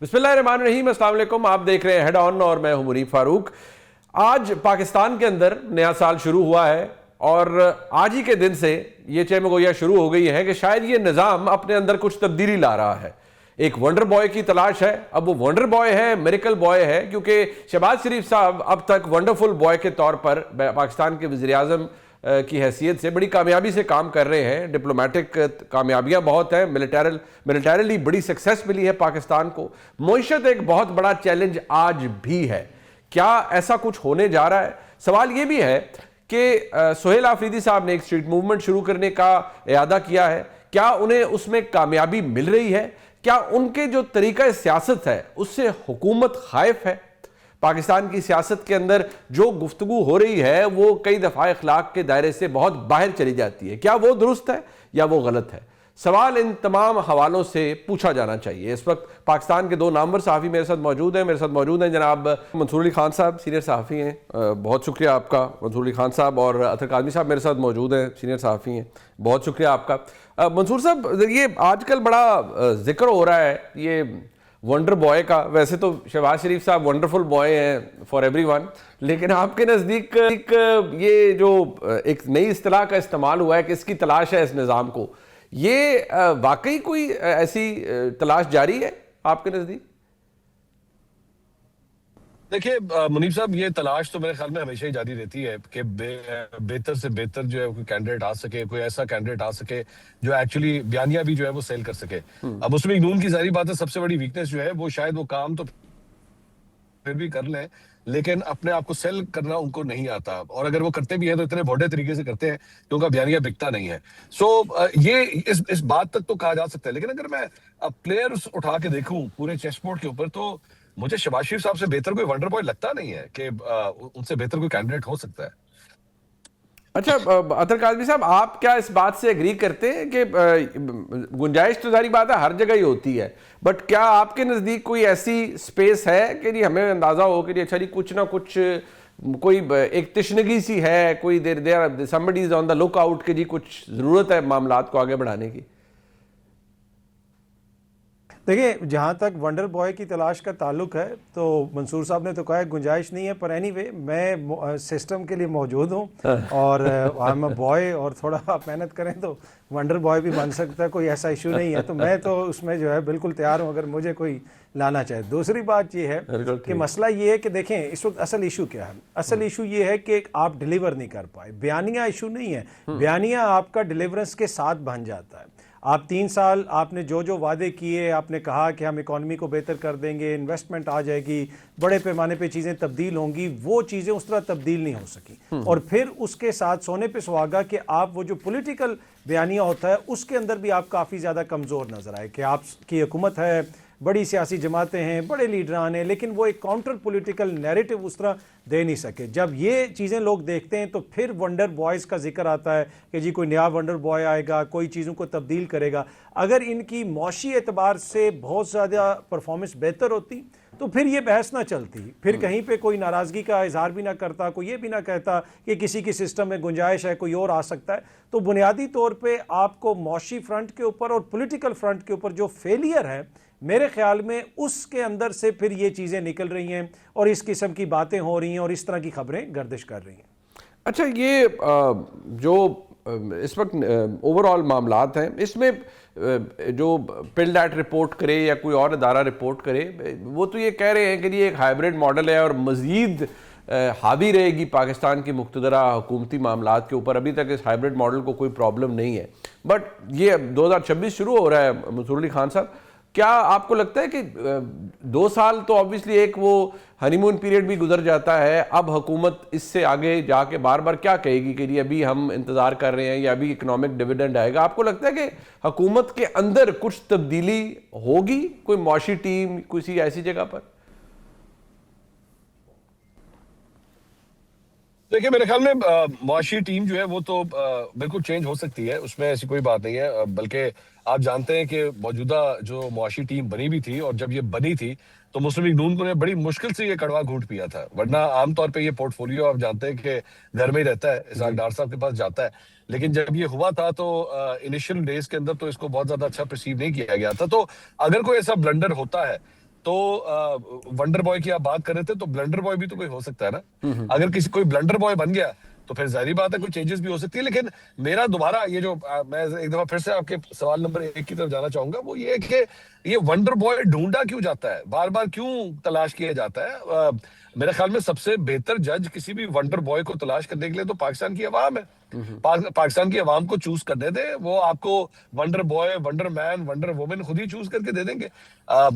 बिस्मिल्लाहिर्रहमानिर्रहीम, अस्सलाम वालेकुम। आप देख रहे हैं हेड ऑन और मैं हूं मुनीफ फारूक। आज पाकिस्तान के अंदर नया साल शुरू हुआ है और आज ही के दिन से ये चहमगोइयां शुरू हो गई है कि शायद ये निज़ाम अपने अंदर कुछ तब्दीली ला रहा है। एक वंडर बॉय की तलाश है। अब वो वंडर बॉय है, मिरेकल बॉय है, क्योंकि शहबाज शरीफ साहब अब तक वंडरफुल बॉय के तौर पर पाकिस्तान के वज़ीर-ए-आज़म की हैसियत से बड़ी कामयाबी से काम कर रहे हैं। डिप्लोमेटिक कामयाबियां बहुत हैं, मिलिटरली बड़ी सक्सेस मिली है पाकिस्तान को। मईशत एक बहुत बड़ा चैलेंज आज भी है। क्या ऐसा कुछ होने जा रहा है? सवाल यह भी है कि सुहेल आफरीदी साहब ने एक स्ट्रीट मूवमेंट शुरू करने का इरादा किया है। क्या उन्हें उसमें कामयाबी मिल रही है? क्या उनके जो तरीका सियासत है उससे हुकूमत खाइफ है? पाकिस्तान की सियासत के अंदर जो गुफ्तगू हो रही है वो कई दफ़ा इखलाक के दायरे से बहुत बाहर चली जाती है। क्या वो दुरुस्त है या वो गलत है? सवाल इन तमाम हवालों से पूछा जाना चाहिए। इस वक्त पाकिस्तान के दो नामवर सहाफ़ी मेरे साथ मौजूद हैं। मेरे साथ मौजूद हैं जनाब मंसूर अली खान साहब, सीनियर सहाफ़ी हैं। बहुत शुक्रिया आपका मंसूर अली खान साहब। और अतर काज़मी साहब मेरे साथ मौजूद हैं, सीनियर सहाफ़ी हैं। बहुत शुक्रिया आपका। मंसूर साहब, ये आजकल बड़ा जिक्र हो रहा है ये वंडर बॉय का। वैसे तो शहबाज शरीफ साहब वंडरफुल बॉय हैं फॉर एवरीवन, लेकिन आपके नज़दीक ये जो एक नई इस्तिलाह का इस्तेमाल हुआ है कि इसकी तलाश है इस निज़ाम को, ये वाकई कोई ऐसी तलाश जारी है आपके नज़दीक? देखिए मुनीब साहब, ये तलाश तो मेरे ख्याल में हमेशा ही जारी रहती है कि बेहतर से बेहतर जो है कोई कैंडिडेट आ सके, कोई ऐसा कैंडिडेट आ सके जो एक्चुअली बयानिया भी जो है वो सेल कर सके। अब उसमें नून की सारी बात है, सबसे बड़ी वीकनेस जो है वो शायद वो काम तो फिर भी कर लें, लेकिन अपने आप को सेल करना उनको नहीं आता। और अगर वो करते भी हैं तो इतने भोडे तरीके से करते हैं कि उनका बयानिया बिकता नहीं है। ये इस बात तक तो कहा जा सकता है। लेकिन अगर मैं अब प्लेयर्स उठा के देखूं पूरे चेस बोर्ड के ऊपर, तो मुझे शहबाज शरीफ साहब से बेहतर कोई वंडर बॉय लगता नहीं है कि उनसे बेहतर कोई कैंडिडेट हो सकता है। अच्छा, अतर काज़मी साहब, आप क्या इस बात से एग्री करते हैं कि गुंजाइश तो सारी बात है हर जगह ही होती है, बट क्या आपके नज़दीक कोई ऐसी स्पेस है कि जी हमें अंदाज़ा हो कि जी अच्छा जी कुछ ना कुछ कोई एक तशनगी सी है, कोई देर somebody is on the look out कि जी कुछ ज़रूरत है मामलात को आगे बढ़ाने की? देखिए, जहाँ तक वंडर बॉय की तलाश का ताल्लुक है तो मंसूर साहब ने तो कहा है गुंजाइश नहीं है, पर एनीवे मैं सिस्टम के लिए मौजूद हूँ और आई एम अ बॉय, और थोड़ा आप मेहनत करें तो वंडर बॉय भी बन सकता है, कोई ऐसा इशू नहीं है। तो मैं तो उसमें जो है बिल्कुल तैयार हूँ अगर मुझे कोई लाना चाहे। दूसरी बात ये है कि मसला ये है कि देखें इस वक्त असल इशू क्या है। असल इशू ये है कि आप डिलीवर नहीं कर पाए। बयानिया इशू नहीं है, बयानिया आपका डिलीवरेंस के साथ बन जाता है। आप 3 साल आपने जो जो वादे किए, आपने कहा कि हम इकॉनमी को बेहतर कर देंगे, इन्वेस्टमेंट आ जाएगी, बड़े पैमाने पे चीज़ें तब्दील होंगी, वो चीज़ें उस तरह तब्दील नहीं हो सकी। और फिर उसके साथ सोने पे सुहागा कि आप वो जो पॉलिटिकल बयानिया होता है उसके अंदर भी आप काफ़ी ज़्यादा कमज़ोर नज़र आए कि आपकी हुकूमत है, बड़ी सियासी जमातें हैं, बड़े लीडरान हैं, लेकिन वो एक काउंटर पॉलिटिकल नैरेटिव उस तरह दे नहीं सके। जब ये चीज़ें लोग देखते हैं तो फिर वंडर बॉयज़ का जिक्र आता है कि जी कोई नया वंडर बॉय आएगा, कोई चीज़ों को तब्दील करेगा। अगर इनकी मौशी एतबार से बहुत ज़्यादा परफॉर्मेंस बेहतर होती तो फिर ये बहस ना चलती, फिर कहीं पे कोई नाराज़गी का इजहार भी ना करता, कोई ये भी ना कहता कि किसी की सिस्टम में गुंजाइश है, कोई और आ सकता है। तो बुनियादी तौर पे आपको मौशी फ्रंट के ऊपर और पॉलिटिकल फ्रंट के ऊपर जो फेलियर है, मेरे ख्याल में उसके अंदर से फिर ये चीज़ें निकल रही हैं और इस किस्म की बातें हो रही हैं और इस तरह की खबरें गर्दिश कर रही हैं। अच्छा, ये जो इस वक्त ओवरऑल मामलात हैं, इसमें जो पिल्डैट रिपोर्ट करे या कोई और अदारा रिपोर्ट करे, वो तो ये कह रहे हैं कि ये एक हाइब्रिड मॉडल है और मज़ीद हावी रहेगी पाकिस्तान की मुक़्तदरा हुकूमती मामलात के ऊपर। अभी तक इस हाइब्रिड मॉडल को कोई प्रॉब्लम नहीं है, बट ये 2026 शुरू हो रहा है। मंसूर अली खान साहब, क्या आपको लगता है कि 2 साल तो ऑब्वियसली एक वो हनीमून पीरियड भी गुजर जाता है, अब हुकूमत इससे आगे जाके बार बार क्या कहेगी कि ये अभी हम इंतज़ार कर रहे हैं या अभी इकोनॉमिक डिविडेंड आएगा? आपको लगता है कि हुकूमत के अंदर कुछ तब्दीली होगी, कोई मौशी टीम किसी ऐसी जगह पर? देखिए, मेरे ख्याल में मुआशी टीम जो है वो तो बिल्कुल चेंज हो सकती है, उसमें ऐसी कोई बात नहीं है। बल्कि आप जानते हैं कि मौजूदा जो मुआशी टीम बनी भी थी, और जब ये बनी थी तो मुस्लिम लीग नून को ने बड़ी मुश्किल से ये कड़वा घूंट पिया था। वरना आमतौर पे ये पोर्टफोलियो आप जानते हैं कि घर में ही रहता है, इसाक डार साहब के पास जाता है। लेकिन जब ये हुआ था तो इनिशियल डेज के अंदर तो इसको बहुत ज्यादा अच्छा परसीव नहीं किया गया था। तो अगर कोई ऐसा ब्लंडर होता है तो वंडर बॉय की आप बात कर रहे थे, तो ब्लंडर बॉय भी तो कोई हो सकता है ना। अगर किसी कोई ब्लंडर बॉय बन गया तो फिर जाहिर बात है कोई चेंजेस भी हो सकती है। लेकिन मेरा दोबारा ये जो मैं एक दफा फिर से आपके सवाल नंबर 1 की तरफ जाना चाहूंगा, वो ये है कि ये वंडर बॉय ढूंढा क्यों जाता है, बार बार क्यों तलाश किया जाता है। मेरे ख्याल में सबसे बेहतर जज किसी भी वंडर बॉय को तलाश करने के लिए तो पाकिस्तान की अवाम है। पाकिस्तान की अवाम को चूज करने दे, वो आपको wonder boy, wonder man, wonder women खुद ही चूज करके दे देंगे।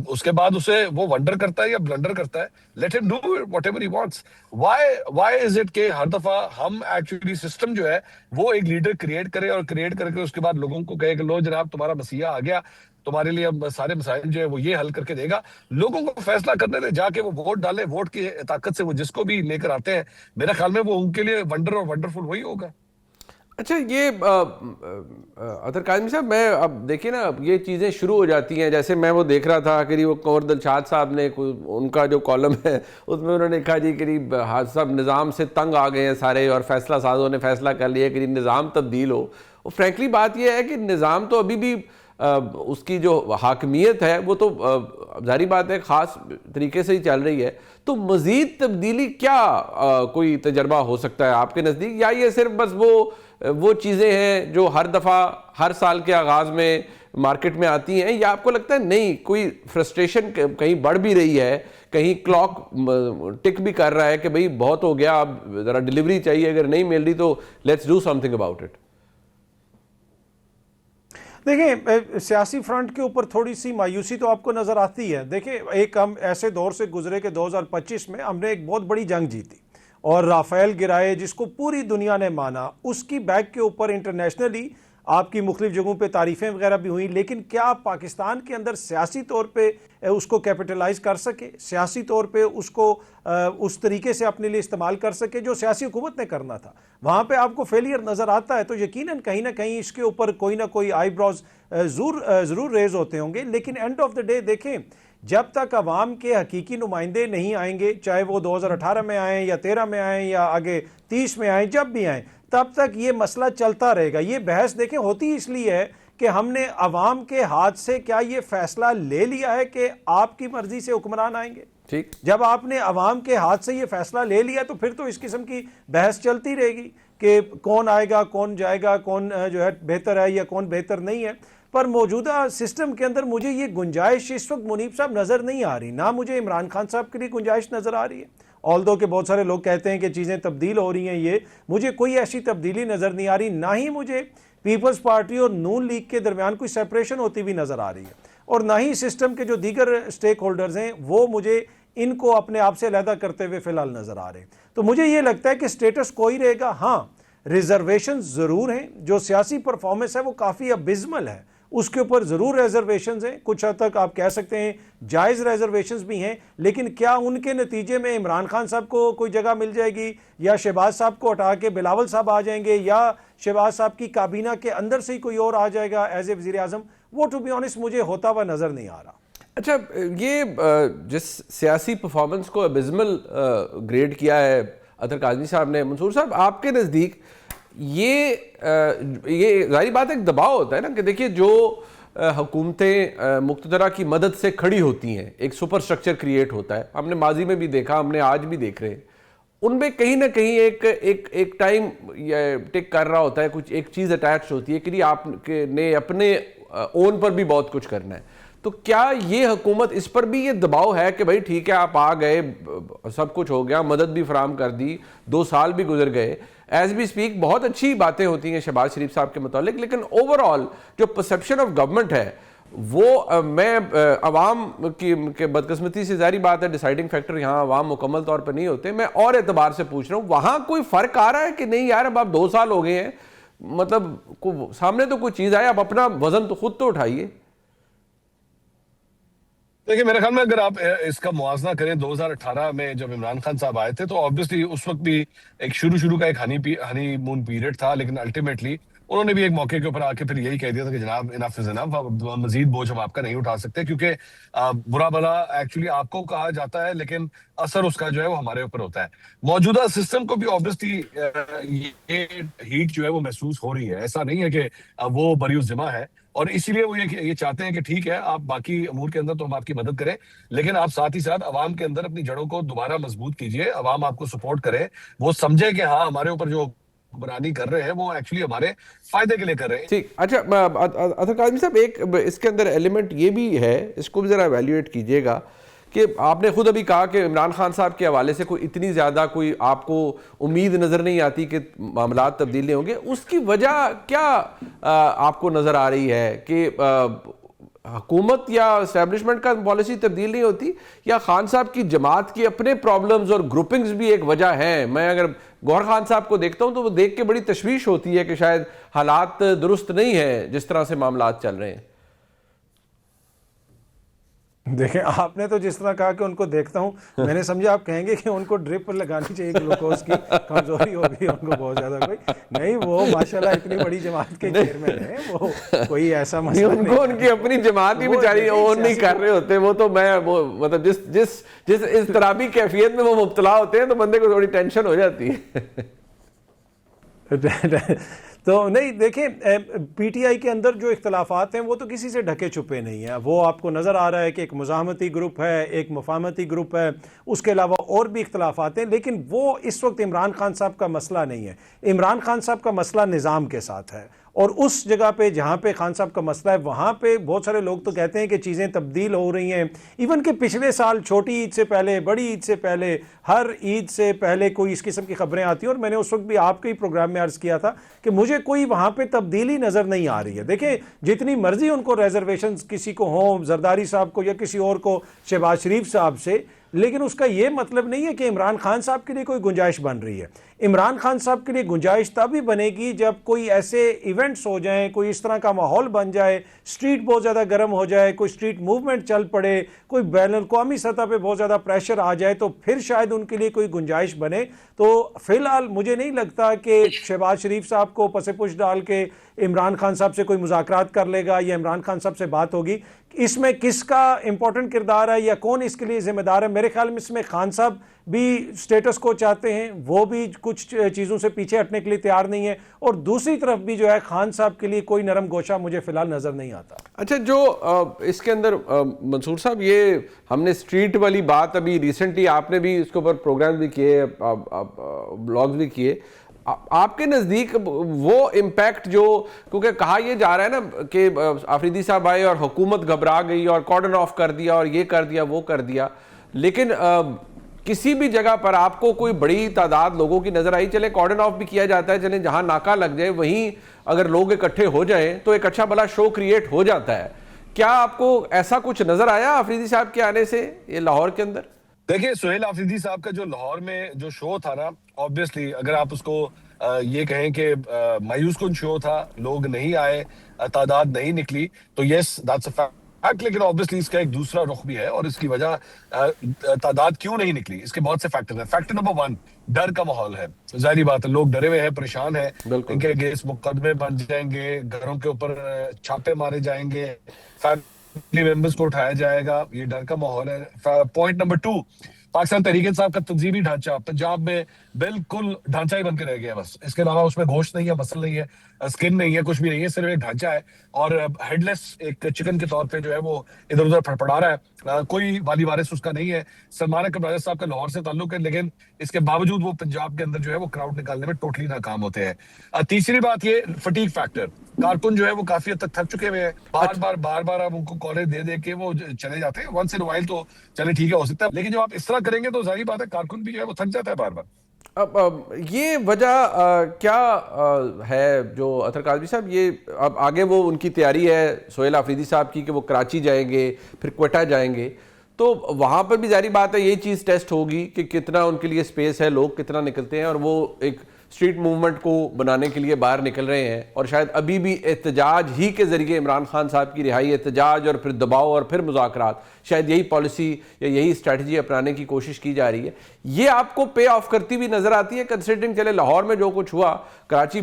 उसके बाद उसे वो वंडर करता है या ब्लंडर करता है, let him do whatever he wants. Why is it के हर दफा हम एक्चुअली सिस्टम जो है वो एक लीडर क्रिएट करे और क्रिएट करके उसके बाद लोगों को कहे कि लो जनाब तुम्हारा मसीहा आ गया, तुम्हारे लिए अब सारे मसाइल जो है वो ये हल करके देगा। लोगों को फैसला करने दे, जाके वो वोट डाले, वोट की ताकत से वो जिसको भी लेकर आते हैं, मेरे ख्याल में वो उनके लिए वंडर और वंडरफुल वही होगा। अच्छा, ये अतर काज़मी साहब, मैं अब देखिए ना, अब ये चीज़ें शुरू हो जाती हैं। जैसे मैं वो देख रहा था कि वो कंवर दिलशाद साहब ने उनका जो कॉलम है उसमें उन्होंने लिखा जी करीब सब निज़ाम से तंग आ गए हैं सारे, और फैसला साजों ने फैसला कर लिया कि निज़ाम तब्दील हो। और फ्रैंकली बात यह है कि निज़ाम तो अभी भी उसकी जो हाकमियत है वो तो जारी बात है ख़ास तरीके से ही चल रही है। तो मज़ीद तब्दीली क्या कोई तजर्बा हो सकता है आपके नज़दीक, या ये सिर्फ बस वो चीज़ें हैं जो हर दफ़ा हर साल के आगाज़ में मार्केट में आती हैं, या आपको लगता है नहीं कोई फ्रस्ट्रेशन कहीं बढ़ भी रही है, कहीं क्लॉक टिक भी कर रहा है कि भाई बहुत हो गया, अब ज़रा डिलीवरी चाहिए, अगर नहीं मिल रही तो let's do something about it. देखिए, सियासी फ्रंट के ऊपर थोड़ी सी मायूसी तो आपको नज़र आती है। देखिए, एक हम ऐसे दौर से गुजरे कि 2025 में हमने एक बहुत बड़ी जंग जीती और राफेल गिराए, जिसको पूरी दुनिया ने माना। उसकी बैक के ऊपर इंटरनेशनली आपकी मुख्तलिफ जगहों पे तारीफ़ें वगैरह भी हुई, लेकिन क्या आप पाकिस्तान के अंदर सियासी तौर पे उसको कैपिटलाइज कर सके, सियासी तौर पे उसको उस तरीके से अपने लिए इस्तेमाल कर सके जो सियासी हुकूमत ने करना था? वहाँ पे आपको फेलियर नज़र आता है। तो यकीनन कहीं ना कहीं इसके ऊपर कोई ना कोई आईब्रोज ज़रूर रेज होते होंगे। लेकिन एंड ऑफ द डे देखें, जब तक अवाम के हकीकी नुमाइंदे नहीं आएंगे, चाहे वो 2018 में आएँ या 13 में आएँ या आगे 30 में आएँ, जब भी आएँ, तब तक ये मसला चलता रहेगा। ये बहस देखें होती इसलिए है कि हमने अवाम के हाथ से क्या ये फैसला ले लिया है कि आपकी मर्जी से हुक्मरान आएंगे। ठीक, जब आपने अवाम के हाथ से ये फैसला ले लिया तो फिर तो इस किस्म की बहस चलती रहेगी कि कौन आएगा, कौन जाएगा, कौन जो है बेहतर है या कौन बेहतर नहीं है। पर मौजूदा सिस्टम के अंदर मुझे ये गुंजाइश इस वक्त मुनीब साहब नज़र नहीं आ रही, ना मुझे इमरान खान साहब के लिए गुंजाइश नज़र आ रही है। ऑल्दो के बहुत सारे लोग कहते हैं कि चीज़ें तब्दील हो रही हैं, ये मुझे कोई ऐसी तब्दीली नज़र नहीं आ रही। ना ही मुझे पीपल्स पार्टी और नून लीग के दरमियान कोई सेपरेशन होती हुई नज़र आ रही है, और ना ही सिस्टम के जो दीगर स्टेक होल्डर्स हैं वो मुझे इनको अपने आप से अलहदा करते हुए फिलहाल नज़र आ रहे हैं। तो मुझे ये लगता है कि स्टेटस कोई रहेगा। हाँ, रिजर्वेशन ज़रूर हैं, जो सियासी परफॉर्मेंस है वो काफ़ी अबिस्मल है, उसके ऊपर ज़रूर रिजर्वेशंस हैं, कुछ हद तक आप कह सकते हैं जायज़ रिजर्वेशंस भी हैं। लेकिन क्या उनके नतीजे में इमरान खान साहब को कोई जगह मिल जाएगी, या शहबाज साहब को हटा के बिलावल साहब आ जाएंगे, या शहबाज साहब की काबीना के अंदर से ही कोई और आ जाएगा एज ए वज़ीर आज़म? वो टू बी ऑनेस्ट मुझे होता हुआ नज़र नहीं आ रहा। अच्छा, ये जिस सियासी परफॉर्मेंस को अबिस्मल ग्रेड किया है अतर काज़मी साहब ने, मंसूर साहब आपके नज़दीक ये जाहिर बात है एक दबाव होता है ना कि देखिए जो हुकूमतें मुक़्तदरा की मदद से खड़ी होती हैं, एक सुपर स्ट्रक्चर क्रिएट होता है, हमने माजी में भी देखा, हमने आज भी देख रहे हैं, उनमें कहीं ना कहीं एक टाइम टिक कर रहा होता है, कुछ एक चीज़ अटैच होती है कि आपने अपने ओन पर भी बहुत कुछ करना है। तो क्या ये हुकूमत, इस पर भी ये दबाव है कि भाई ठीक है आप आ गए, सब कुछ हो गया, मदद भी फराम कर दी, 2 साल भी गुजर गए, एज वी स्पीक बहुत अच्छी बातें होती हैं शहबाज शरीफ साहब के मुतालिक, लेकिन ओवरऑल जो परसेप्शन ऑफ गवर्नमेंट है वो मैं अवाम के बदकिस्मती से जारी बात है, डिसाइडिंग फैक्टर यहाँ अवाम मुकम्मल तौर पर नहीं होते, मैं और एतबार से पूछ रहा हूँ वहाँ कोई फ़र्क आ रहा है कि नहीं यार अब आप 2 साल हो गए हैं, मतलब सामने तो कोई चीज़ आए, आप अपना वजन तो खुद तो उठाइए। देखिए, मेरे ख्याल में अगर आप इसका मुआवजा करें 2018 में जब इमरान खान साहब आए थे, तो ऑब्वियसली उस वक्त भी एक शुरू का एक हनीमून पीरियड था, लेकिन अल्टीमेटली उन्होंने भी एक मौके के ऊपर आके फिर यही कह दिया था कि जनाब इनफ इज इनफ, मजीद बोझ हम आपका नहीं उठा सकते, क्योंकि बुरा भला एक्चुअली आपको कहा जाता है लेकिन असर उसका जो है वो हमारे ऊपर होता है। मौजूदा सिस्टम को भी ऑब्वियसली ये हीट जो है वो महसूस हो रही है, ऐसा नहीं है कि वो बरीउज़ जिमा है। और इसीलिए वो ये चाहते हैं कि ठीक है, आप बाकी अमूर के अंदर तो हम आपकी मदद करें, लेकिन आप साथ ही साथ अवाम के अंदर अपनी जड़ों को दोबारा मजबूत कीजिए, अवाम आपको सपोर्ट करे, वो समझे कि हाँ हमारे ऊपर जो हुक्मरानी कर रहे हैं वो एक्चुअली हमारे फायदे के लिए कर रहे हैं। ठीक, अच्छा अतर काज़मी साहब, एक इसके अंदर एलिमेंट ये भी है, इसको भी ज़रा एवेल्यूएट कीजिएगा कि आपने खुद अभी कहा कि इमरान खान साहब के हवाले से कोई इतनी ज़्यादा कोई आपको उम्मीद नज़र नहीं आती कि मामला तब्दील नहीं होंगे। उसकी वजह क्या आपको नज़र आ रही है कि हुकूमत या इस्टेब्लिशमेंट का पॉलिसी तब्दील नहीं होती, या खान साहब की जमात की अपने प्रॉब्लम्स और ग्रुपिंग्स भी एक वजह है? मैं अगर गौहर खान साहब को देखता हूं तो वो देख के बड़ी तशवीश होती है कि शायद हालात दुरुस्त नहीं है जिस तरह से मामलात चल रहे हैं। देखें, आपने तो जिस तरह कहा कि उनको देखता हूं, मैंने समझा आप कहेंगे कि उनको ड्रिप लगानी चाहिए, ग्लूकोज की कमजोरी होगी उनको बहुत ज्यादा। कोई नहीं, वो माशाल्लाह इतनी बड़ी जमात के चेयरमैन है, वो कोई ऐसा मसला नहीं। उनको उनकी अपनी जमात ही बेचारी ओन नहीं कर रहे होते, वो तो मैं वो मतलब जिस इस तराबी कैफियत में वो मुब्तला होते हैं तो बंदे को थोड़ी टेंशन हो जाती है। तो नहीं, देखें, पीटीआई के अंदर जो इख्तलाफात हैं वो तो किसी से ढके छुपे नहीं हैं। वो आपको नज़र आ रहा है कि एक मुज़ाहमती ग्रुप है, एक मुफाहमती ग्रुप है, उसके अलावा और भी इख्तलाफात हैं, लेकिन वो इस वक्त इमरान खान साहब का मसला नहीं है। इमरान खान साहब का मसला निज़ाम के साथ है, और उस जगह पे जहाँ पे खान साहब का मसला है वहाँ पे बहुत सारे लोग तो कहते हैं कि चीज़ें तब्दील हो रही हैं। इवन कि पिछले साल छोटी ईद से पहले, बड़ी ईद से पहले, हर ईद से पहले कोई इस किस्म की खबरें आती हैं, और मैंने उस वक्त भी आपके ही प्रोग्राम में अर्ज़ किया था कि मुझे कोई वहाँ पे तब्दीली नज़र नहीं आ रही है। देखें, जितनी मर्जी उनको रिजर्वेशन किसी को हों, जरदारी साहब को या किसी और को, शहबाज शरीफ साहब से, लेकिन उसका यह मतलब नहीं है कि इमरान खान साहब के लिए कोई गुंजाइश बन रही है। इमरान खान साहब के लिए गुंजाइश तभी बनेगी जब कोई ऐसे इवेंट्स हो जाएं, कोई इस तरह का माहौल बन जाए, स्ट्रीट बहुत ज़्यादा गर्म हो जाए, कोई स्ट्रीट मूवमेंट चल पड़े, कोई बैन अल-क़वामी सतह पे बहुत ज़्यादा प्रेशर आ जाए, तो फिर शायद उनके लिए कोई गुंजाइश बने। तो फिलहाल मुझे नहीं लगता कि शहबाज शरीफ साहब को पसे पुश डाल के इमरान खान साहब से कोई मुज़ाकरात कर लेगा या इमरान खान साहब से बात होगी। इसमें किसका इंपॉर्टेंट किरदार है या कौन इसके लिए जिम्मेदार है? मेरे ख्याल में इसमें खान साहब भी स्टेटस को चाहते हैं, वो भी कुछ चीज़ों से पीछे हटने के लिए तैयार नहीं है, और दूसरी तरफ भी जो है खान साहब के लिए कोई नरम गोशा मुझे फिलहाल नज़र नहीं आता। अच्छा, जो इसके अंदर मंसूर साहब, ये हमने स्ट्रीट वाली बात अभी रिसेंटली, आपने भी इसके ऊपर प्रोग्राम भी किए, ब्लॉग्स भी किए, आपके नज़दीक वो इम्पैक्ट जो, क्योंकि कहा यह जा रहा है ना कि आफरीदी साहब आए और हुकूमत घबरा गई और कॉर्डन ऑफ कर दिया और ये कर दिया वो कर दिया, लेकिन किसी भी जगह पर आपको कोई बड़ी तादाद लोगों की नजर आई, चले कॉर्डन ऑफ भी किया जाता है, चले जहां नाका लग जाए वहीं अगर लोग इकट्ठे हो जाएं तो एक अच्छा भला शो क्रिएट हो जाता है। क्या आपको ऐसा कुछ नजर आया आफरीदी साहब के आने से ये लाहौर के अंदर? देखिए, सुहेल आफरीदी साहब का जो लाहौर में जो शो था ना, ऑब्वियसली अगर आप उसको ये कहें कि मायूस कुन शो था, लोग नहीं आए, तादाद नहीं निकली, तो यस दैट्स अ फैक्ट। लेकिन ऑब्वियसली इसका एक दूसरा रुख भी है, और इसकी वजह तादाद क्यों नहीं निकली, इसके बहुत से फैक्टर हैं। फैक्टर नंबर 1, डर का माहौल है। जाहिर बात है, लोग डरे हुए हैं, परेशान हैं, इनके अगेंस्ट मुकदमे बन जाएंगे, घरों के ऊपर छापे मारे जाएंगे, फैमिली मेंबर्स को उठाया जाएगा, ये डर का माहौल है। पॉइंट नंबर 2, पाकिस्तान तहरीक इंसाफ का तंजीमी ढांचा पंजाब में बिल्कुल ढांचा ही बन के रह गया बस। इसके अलावा उसमें गोश्त नहीं है, मसल नहीं है, स्किन नहीं है, कुछ भी नहीं है, सिर्फ एक ढांचा है, और हेडलेस एक चिकन के तौर पे जो है वो इधर उधर फड़फड़ा रहा है। कोई वाली वारिस उसका नहीं है। सलमान अकबर राजा साहब का लाहौर से ताल्लुक है, लेकिन इसके बावजूद वो पंजाब के अंदर जो है वो क्राउड निकालने में टोटली नाकाम होते हैं। तीसरी बात, ये फटीक फैक्टर, कारकुन जो है वो काफी हद तक थक चुके हुए हैं, बार बार आप उनको कॉलेज दे दे के वो चले जाते हैं। वंस इन वाइल तो चले ठीक है, हो सकता है, लेकिन जब आप इस तरह करेंगे तो जाहिर बात है कारकुन भी जो है वो थक जाता है बार बार। अब ये वजह क्या है जो अतर काज़मी साहब, ये अब आगे वो उनकी तैयारी है सोहेल आफरीदी साहब की कि वो कराची जाएंगे, फिर क्वेटा जाएंगे, तो वहाँ पर भी जारी बात है यही चीज़ टेस्ट होगी कि कितना उनके लिए स्पेस है, लोग कितना निकलते हैं, और वो एक स्ट्रीट मूवमेंट को बनाने के लिए बाहर निकल रहे हैं, और शायद अभी भी एहतजाज ही के ज़रिए इमरान खान साहब की रिहाई, एहतजाज और फिर दबाव और फिर मुज़ाकरात, शायद यही पॉलिसी या यही स्ट्रैटेजी अपनाने की कोशिश की जा रही है। ये आपको पे ऑफ करती हुई नज़र आती है, कंसिडरिंग चले लाहौर में जो कुछ हुआ, कराची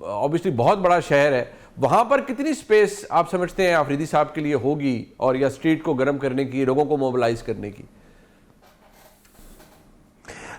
ऑब्वियसली बहुत बड़ा शहर है, वहाँ पर कितनी स्पेस आप समझते हैं आफरीदी साहब के लिए होगी, और या स्ट्रीट को गर्म करने की, लोगों को मोबिलाइज करने की?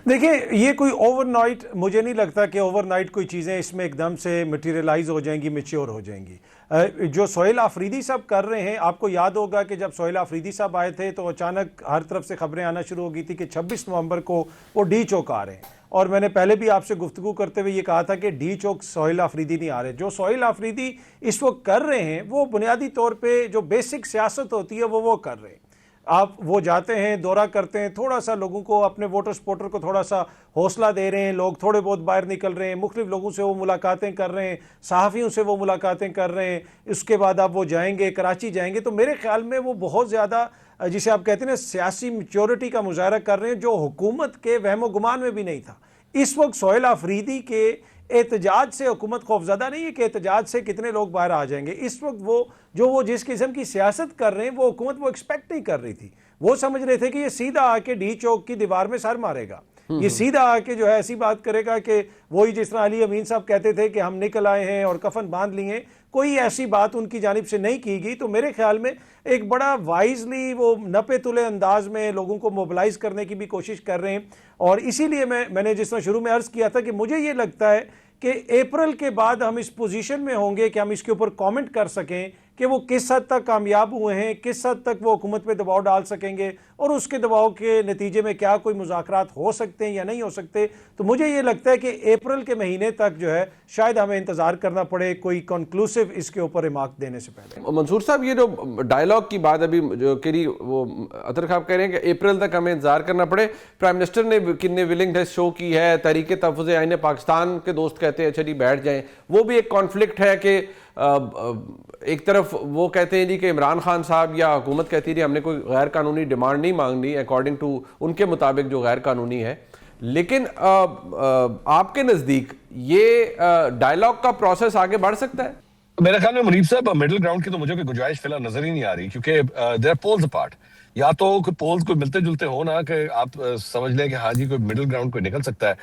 देखिए, ये कोई ओवरनाइट, मुझे नहीं लगता कि ओवरनाइट कोई चीज़ें इसमें एकदम से मटेरियलाइज हो जाएंगी, मैच्योर हो जाएंगी। जो सोहेल आफरीदी साहब कर रहे हैं, आपको याद होगा कि जब सोहेल आफरीदी साहब आए थे तो अचानक हर तरफ से खबरें आना शुरू हो गई थी कि 26 नवंबर को वो डी चौक आ रहे हैं। और मैंने पहले भी आपसे गुफ्तगू करते हुए ये कहा था कि डी चौक सोहेल आफरीदी नहीं आ रहे। जो सोहेल आफरीदी इस वक्त कर रहे हैं वो बुनियादी तौर पर जो बेसिक सियासत होती है वो कर रहे हैं। आप वो जाते हैं, दौरा करते हैं, थोड़ा सा लोगों को, अपने वोटर सपोर्टर को थोड़ा सा हौसला दे रहे हैं, लोग थोड़े बहुत बाहर निकल रहे हैं, मुख्तलिफ लोगों से वो मुलाकातें कर रहे हैं, सहाफ़ियों से वो मुलाकातें कर रहे हैं। उसके बाद आप वो जाएंगे, कराची जाएंगे, तो मेरे ख्याल में वो बहुत ज़्यादा, जिसे आप कहते हैं ना, सियासी मैच्योरिटी का मुजाहरा कर रहे हैं, जो हुकूमत के वहमो गुमान में भी नहीं था। इस वक्त सोहेल आफरीदी के एहतजाज से हुकूमत खौफजदा नहीं है कि एहतजाज से कितने लोग बाहर आ जाएंगे। इस वक्त वो जिस किस्म की सियासत कर रहे हैं, वो हुकूमत वो एक्सपेक्ट नहीं कर रही थी। वो समझ रहे थे कि ये सीधा आके डी चौक की दीवार में सर मारेगा, ये सीधा आके जो है ऐसी बात करेगा कि वही जिस तरह अली अमीन साहब कहते थे कि हम निकल आए हैं और कफन बांध लिए, कोई ऐसी बात उनकी जानिब से नहीं की गई। तो मेरे ख्याल में एक बड़ा वाइजली वो नपे तुले अंदाज में लोगों को मोबिलाइज करने की भी कोशिश कर रहे हैं। और इसीलिए मैंने जिस तरह शुरू में अर्ज़ किया था कि मुझे ये लगता है कि अप्रैल के बाद हम इस पोजीशन में होंगे कि हम इसके ऊपर कमेंट कर सकें कि वो किस हद तक कामयाब हुए हैं, किस हद तक वो हुकूमत पे दबाव डाल सकेंगे और उसके दबाव के नतीजे में क्या कोई मुज़ाकरात हो सकते हैं या नहीं हो सकते। तो मुझे ये लगता है कि अप्रैल के महीने तक जो है शायद हमें इंतज़ार करना पड़े कोई कंक्लूसिव इसके ऊपर रिमार्क देने से पहले। मंसूर साहब, ये जो डायलॉग की बात अभी जो करी, वो अतर साहब कह रहे हैं कि अप्रैल तक हमें इंतजार करना पड़े। प्राइम मिनिस्टर ने कितने विलिंगनेस शो की है, तहरीक तहफ़्फ़ुज़ आईन पाकिस्तान के दोस्त कहते हैं अच्छा जी बैठ जाएं, वो भी एक कॉन्फ्लिक्ट है कि एक तरफ वो कहते हैं जी कि इमरान खान साहब या हुकूमत कहती है हमने कोई गैर कानूनी डिमांड नहीं मांगनी अकॉर्डिंग टू उनके मुताबिक जो गैर कानूनी है, लेकिन आपके नज़दीक ये डायलॉग का प्रोसेस आगे बढ़ सकता है? मेरे ख्याल में मुनीब साहब मिडिल ग्राउंड की तो मुझे कोई गुंजाइश फिलहाल नजर ही नहीं आ रही, क्योंकि देयर आर पोल्स अपार्ट। या तो पोल्स कोई मिलते जुलते हो ना कि आप समझ लें कि हाँ जी कोई मिडिल ग्राउंड कोई निकल सकता है।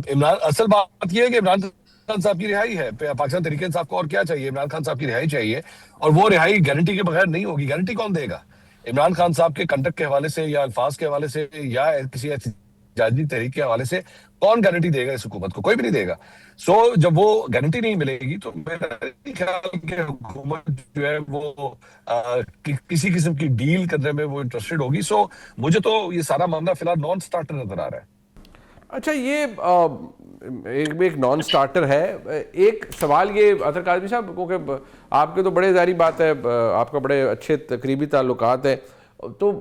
इमरान, असल बात यह है कि इमरान खान साहब की रिहाई है, पाकिस्तान तहरीक इंसाफ को और क्या चाहिए? इमरान खान साहब की रिहाई चाहिए, और वो रिहाई गारंटी के बगैर नहीं होगी। गारंटी कौन देगा? इमरान खान साहब के कंडक्ट के हवाले से या अल्फाज के हवाले से या किसी एहतजाजी तहरीक के हवाले से कौन गारंटी देगा इस हुकूमत को? कोई भी नहीं देगा। सो जब वो गारंटी नहीं मिलेगी तो मेरा ख्याल कि हुकूमत जो है वो किसी किस्म की डील करने में वो इंटरेस्टेड होगी। सो मुझे तो ये सारा मामला फिलहाल नॉन स्टार्टर नजर आ रहा है। अच्छा, ये एक नॉन स्टार्टर है। एक सवाल ये अतर काज़मी साहब, क्योंकि आपके तो बड़े ज़ाहिर बात है, आपका बड़े अच्छे तकरीबी ताल्लुकात हैं, तो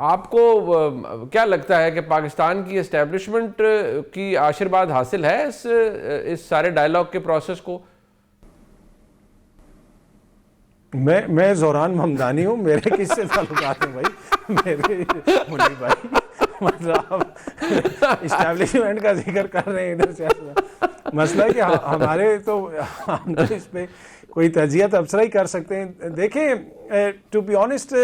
आपको क्या लगता है कि पाकिस्तान की एस्टेब्लिशमेंट की आशीर्वाद हासिल है इस सारे डायलॉग के प्रोसेस को? मैं ज़ोरान महमदानी हूँ, मेरे किससे ताल्लुकात हैं भाई? मेरे मुनीब भाई, मतलब इस्टेब्लिशमेंट का जिक्र कर रहे हैं इधर से। मसला है कि हमारे तो हम तो इस पे कोई तजिया तबसरा ही कर सकते हैं। देखें, टू बी ऑनेस्ट,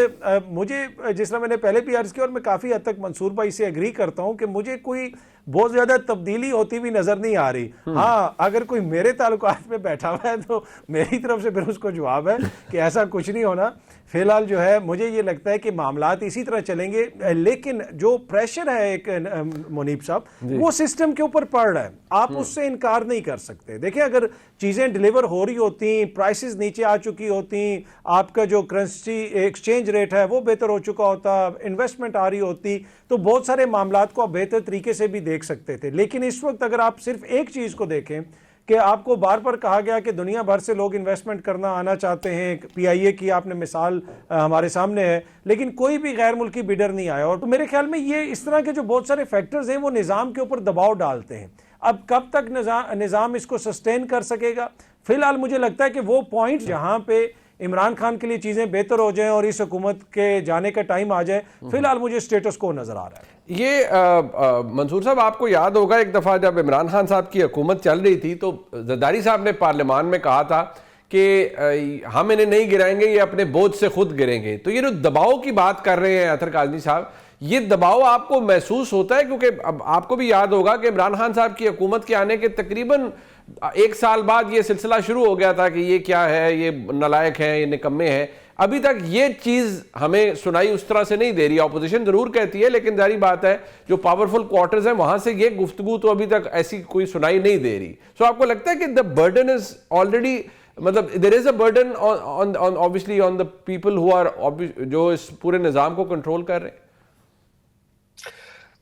मुझे जिस तरह मैंने पहले भी अर्ज़ किया और मैं काफ़ी हद तक मंसूर भाई से एग्री करता हूँ कि मुझे कोई बहुत ज़्यादा तब्दीली होती हुई नज़र नहीं आ रही। हाँ, अगर कोई मेरे ताल्लुकात में बैठा हुआ है तो मेरी तरफ से फिर उसको जवाब है कि ऐसा कुछ नहीं होना। फिलहाल जो है मुझे ये लगता है कि मामलात इसी तरह चलेंगे, लेकिन जो प्रेशर है एक मुनीब साहब, वो सिस्टम के ऊपर पड़ रहा है, आप उससे इनकार नहीं कर सकते। देखिए, अगर चीज़ें डिलीवर हो रही होती, प्राइसेस नीचे आ चुकी होती, आपका जो करेंसी एक्सचेंज रेट है वो बेहतर हो चुका होता, इन्वेस्टमेंट आ रही होती, तो बहुत सारे मामलात को आप बेहतर तरीके से भी देख सकते थे। लेकिन इस वक्त अगर आप सिर्फ एक चीज़ को देखें कि आपको बार बार कहा गया कि दुनिया भर से लोग इन्वेस्टमेंट करना आना चाहते हैं, PIA की आपने मिसाल हमारे सामने है, लेकिन कोई भी गैर मुल्की बिडर नहीं आया। और तो मेरे ख्याल में ये इस तरह के जो बहुत सारे फैक्टर्स हैं वो निज़ाम के ऊपर दबाव डालते हैं। अब कब तक निज़ाम इसको सस्टेन कर सकेगा? फिलहाल मुझे लगता है कि वो पॉइंट जहाँ पे इमरान खान के लिए चीज़ें बेहतर हो जाएं और इस हुकूमत के जाने का टाइम आ जाए, फिलहाल मुझे स्टेटस को नज़र आ रहा है। ये मंसूर साहब, आपको याद होगा एक दफ़ा जब इमरान खान साहब की हुकूमत चल रही थी तो जरदारी साहब ने पार्लियामान में कहा था कि हम इन्हें नहीं गिराएंगे, ये अपने बोझ से खुद गिरेंगे। तो ये जो दबाव की बात कर रहे हैं अतर काज़मी साहब, ये दबाव आपको महसूस होता है? क्योंकि अब आपको भी याद होगा कि इमरान खान साहब की हुकूमत के आने के तकरीबन 1 साल बाद ये सिलसिला शुरू हो गया था कि ये क्या है, ये नालायक हैं, ये निकम्मे हैं। अभी तक ये चीज हमें सुनाई उस तरह से नहीं दे रही। ऑपोजिशन जरूर कहती है, लेकिन जारी बात है जो पावरफुल क्वार्टर्स हैं वहां से ये गुफ्तगू तो अभी तक ऐसी कोई सुनाई नहीं दे रही। सो आपको लगता है कि द बर्डन इज ऑलरेडी, मतलब there is a burden on obviously on the people who are जो इस पूरे निजाम को कंट्रोल कर रहे हैं?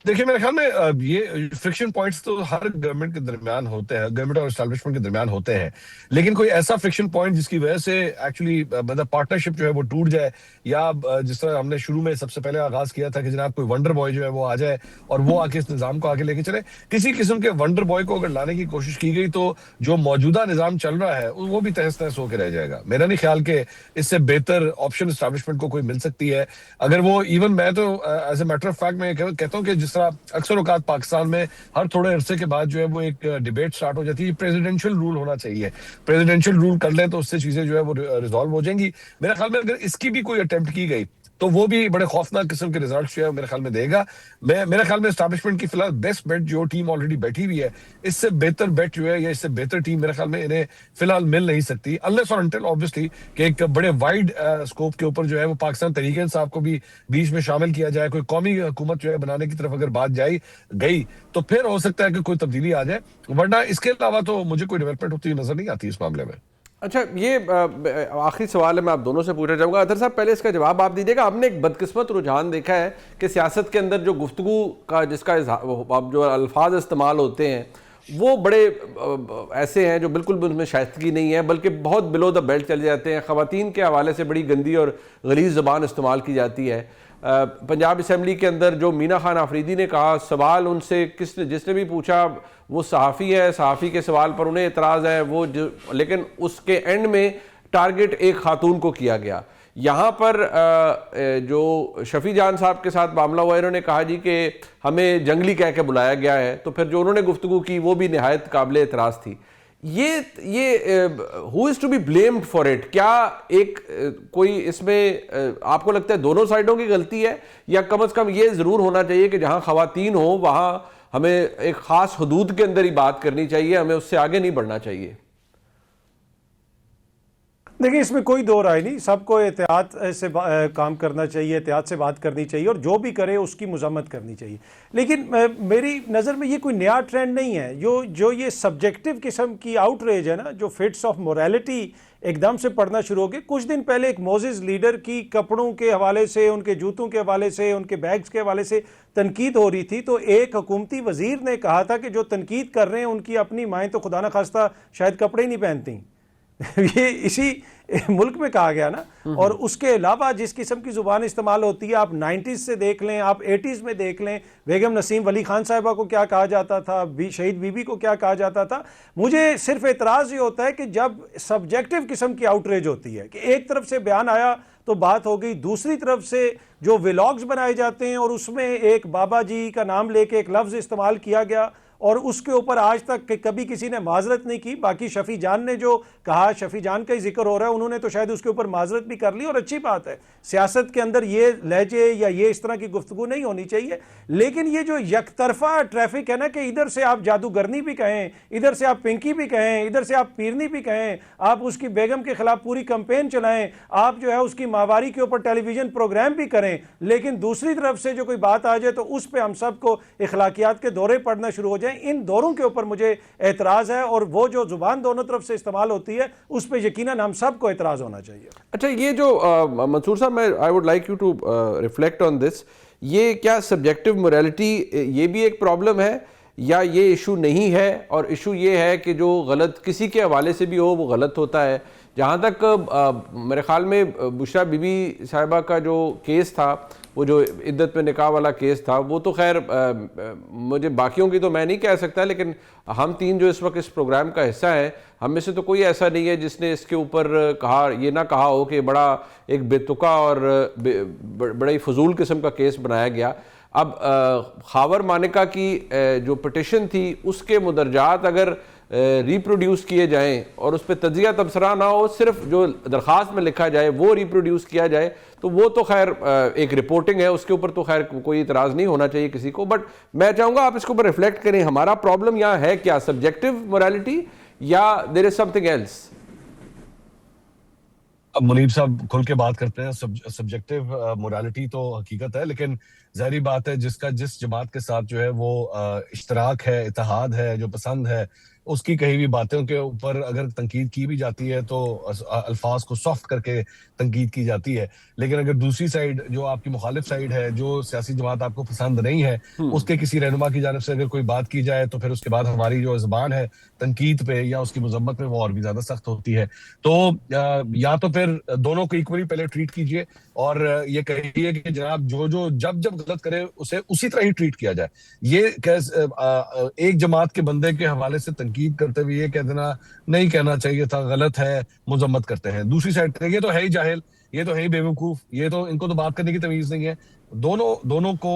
देखिए मेरे ख्याल में ये फ्रिक्शन पॉइंट्स तो हर गवर्नमेंट के दरमियान होते हैं, गवर्नमेंट और एस्टैब्लिशमेंट के दरमियान होते हैं, लेकिन कोई ऐसा फ्रिक्शन पॉइंट जिसकी वजह से एक्चुअली मतलब पार्टनरशिप जो है वो टूट जाए, या जिस तरह हमने शुरू में सबसे पहले आगाज किया था कि जनाब कोई वंडर बॉय जो है वो आ जाए और वो आके इस निजाम को आगे लेके चले, किसी किस्म के वंडर बॉय को अगर लाने की कोशिश की गई तो जो मौजूदा निजाम चल रहा है वो भी तहस नहस होकर रह जाएगा। मेरा नहीं ख्याल कि इससे बेहतर ऑप्शन एस्टैब्लिशमेंट को कोई मिल सकती है। अगर वो इवन मैं तो as a matter of fact मैं कहता हूँ कि जिस तरह अक्सर पाकिस्तान में हर थोड़े अरसे के बाद जो है वो एक डिबेट स्टार्ट हो जाती है, प्रेसिडेंशियल रूल होना चाहिए, प्रेसिडेंशियल रूल कर लें तो उससे चीजें जो है वो रिजॉल्व हो जाएंगी। मेरे ख्याल में अगर इसकी भी कोई अटेम्प्ट की गई तो वो भी बड़े खौफनाक किस्म के रिजल्ट जो है मेरे ख्याल में देगा। मेरे ख्याल में एस्टैब्लिशमेंट की फिलहाल बेस्ट बेट जो टीम ऑलरेडी बैठी हुई है, इससे बेहतर बेट जो है या इससे बेहतर टीम मेरे ख्याल में इन्हें फिलहाल मिल नहीं सकती, अनलेस और अनटिल ऑब्वियसली कि एक बड़े वाइड स्कोप के ऊपर जो है वो पाकिस्तान तहरीक इंसाफ को भी बीच में शामिल किया जाए, कोई कौमी हुकूमत जो है बनाने की तरफ अगर बात गई तो फिर हो सकता है कि कोई तब्दीली आ जाए, वरना इसके अलावा तो मुझे कोई डेवलपमेंट होती नजर नहीं आती इस मामले में। अच्छा, ये आखिरी सवाल है, मैं आप दोनों से पूछना चाहूँगा। अतर साहब पहले इसका जवाब आप दीजिएगा। आपने एक बदकिस्मत रुझान देखा है कि सियासत के अंदर जो गुफ्तगू का जिसका जो अल्फाज इस्तेमाल होते हैं वो बड़े ऐसे हैं जो बिल्कुल भी उनमें शाइस्तगी नहीं है, बल्कि बहुत बिलो द बेल्ट चले जाते हैं। ख़वातीन के हवाले से बड़ी गंदी और गलीज़ ज़बान इस्तेमाल की जाती है। पंजाब असम्बली के अंदर जो मीना खान आफरीदी ने कहा, सवाल उनसे जिसने भी पूछा वो सहाफ़ी है, सहाफ़ी के सवाल पर उन्हें एतराज़ है वो लेकिन उसके एंड में टारगेट एक खातून को किया गया। यहाँ पर जो शफी जान साहब के साथ मामला हुआ, इन्होंने कहा जी कि हमें जंगली कह के बुलाया गया है, तो फिर जो उन्होंने गुफ्तगू की वो भी निहायत काबिल एतराज़ थी। ये who is to be blamed for it? क्या एक कोई इसमें आपको लगता है दोनों साइडों की गलती है, या कम से कम ये ज़रूर होना चाहिए कि जहाँ ख़वातीन हो वहाँ हमें एक ख़ास हदूद के अंदर ही बात करनी चाहिए, हमें उससे आगे नहीं बढ़ना चाहिए? देखिए, इसमें कोई दो राय नहीं, सबको एहतियात से काम करना चाहिए, एहतियात से बात करनी चाहिए और जो भी करे उसकी मज़म्मत करनी चाहिए। लेकिन मेरी नज़र में ये कोई नया ट्रेंड नहीं है। जो ये सब्जेक्टिव किस्म की आउटरेज है ना, जो फिट्स ऑफ मोरालिटी एकदम से पढ़ना शुरू हो गए। कुछ दिन पहले एक मोजिज़ लीडर की कपड़ों के हवाले से, उनके जूतों के हवाले से, उनके बैग्स के हवाले से तनकीद हो रही थी, तो एक हुकूमती वज़ीर ने कहा था कि जो तनकीद कर रहे हैं उनकी अपनी माएँ तो खुदा न खास्ता शायद कपड़े ही नहीं पहनती। ये इसी मुल्क में कहा गया ना। और उसके अलावा जिस किस्म की ज़ुबान इस्तेमाल होती है, आप 90s से देख लें, आप 80s में देख लें, बेगम नसीम वली खान साहिबा को क्या कहा जाता था, शहीद बीबी को क्या कहा जाता था। मुझे सिर्फ एतराज़ ये होता है कि जब सब्जेक्टिव किस्म की आउटरेज होती है कि एक तरफ से बयान आया तो बात हो गई, दूसरी तरफ से जो व्लॉग्स बनाए जाते हैं और उसमें एक बाबा जी का नाम लेके एक लफ्ज़ इस्तेमाल किया गया और उसके ऊपर आज तक कभी किसी ने माजरत नहीं की। बाकी शफी जान ने जो कहा, शफी जान का ही जिक्र हो रहा है, उन्होंने तो शायद उसके ऊपर माजरत भी कर ली और अच्छी बात है। सियासत के अंदर ये लहजे या ये इस तरह की गुफ्तगू नहीं होनी चाहिए। लेकिन ये जो यकतरफा ट्रैफिक है ना कि इधर से आप जादूगरनी भी कहें, इधर से आप पिंकी भी कहें, इधर से आप पीरनी भी कहें, आप उसकी बेगम के खिलाफ पूरी कंपेन चलाएं, आप जो है उसकी माहवारी के ऊपर टेलीविजन प्रोग्राम भी करें, लेकिन दूसरी तरफ से जो कोई बात आ जाए तो उस पर हम सबको इखलाकियात के दौरे पड़ना शुरू हो जाए। इन दौरों के ऊपर मुझे एतराज़ है और वो जो जुबान दोनों तरफ से इस्तेमाल होती है उस पर यकीनन हम सबको एतराज़ होना चाहिए। अच्छा, ये जो मंसूर साहब, मैं I would like you to reflect on this, ये क्या सब्जेक्टिव मोरालिटी ये भी एक प्रॉब्लम है या ये इशू नहीं है? और इशू ये है कि जो गलत किसी के हवाले से भी हो वो गलत होता है। जहाँ तक मेरे ख्याल में बुशरा बीबी साहिबा का जो केस था, वो जो इद्दत में निकाह वाला केस था, वो तो खैर मुझे बाकियों की तो मैं नहीं कह सकता, लेकिन हम तीन जो इस वक्त इस प्रोग्राम का हिस्सा है, हम में से तो कोई ऐसा नहीं है जिसने इसके ऊपर कहा, ये ना कहा हो कि बड़ा एक बेतुका और बड़ा ही फजूल किस्म का केस बनाया गया। अब खावर मानिका की जो पिटिशन थी उसके मुदरजात अगर रिप्रोड्यूस किए जाएं और उस पर तजिया तबसरा ना हो, सिर्फ जो दरख्वास्त में लिखा जाए वो रिप्रोड्यूस किया जाए, तो वो तो खैर एक रिपोर्टिंग है, उसके ऊपर तो खैर कोई इतराज़ नहीं होना चाहिए किसी को। बट मैं चाहूँगा आप इसके ऊपर रिफ्लेक्ट करें, हमारा प्रॉब्लम यहाँ है क्या, सब्जेक्टिव मोरालिटी या देयर इज समथिंग एल्स? अब मुनीब साहब खुल के बात करते हैं। सब्जेक्टिव मोरालिटी तो हकीकत है, लेकिन जाहिर बात है जिसका जिस जमात के साथ जो है वो इश्तराक है, इत्तेहाद है, जो पसंद है, उसकी कही हुई बातों के ऊपर अगर तनकीद की भी जाती है तो अल्फाज को सॉफ्ट करके तनकीद की जाती है। लेकिन अगर दूसरी साइड जो आपकी मुखालिफ साइड है, जो सियासी जमात आपको पसंद नहीं है, उसके किसी रहनुमा की जानिब से अगर कोई बात की जाए तो फिर उसके बाद हमारी जो जबान है तनकीद पे या उसकी मजम्मत में वो और भी ज्यादा सख्त होती है। तो या तो फिर दोनों को इक्वली पहले ट्रीट कीजिए और ये कहिए कि जनाब जो जो जब जब गलत करे उसे उसी तरह ही ट्रीट किया जाए। ये एक जमात के बंदे के हवाले से तनकीद करते हुए ये कह देना नहीं कहना चाहिए था, गलत है, मजम्मत करते हैं। दूसरी साइड ये तो है ही जाहिल, ये तो है ही बेवकूफ, ये तो इनको तो बात करने की तमीज नहीं है। दोनों दोनों को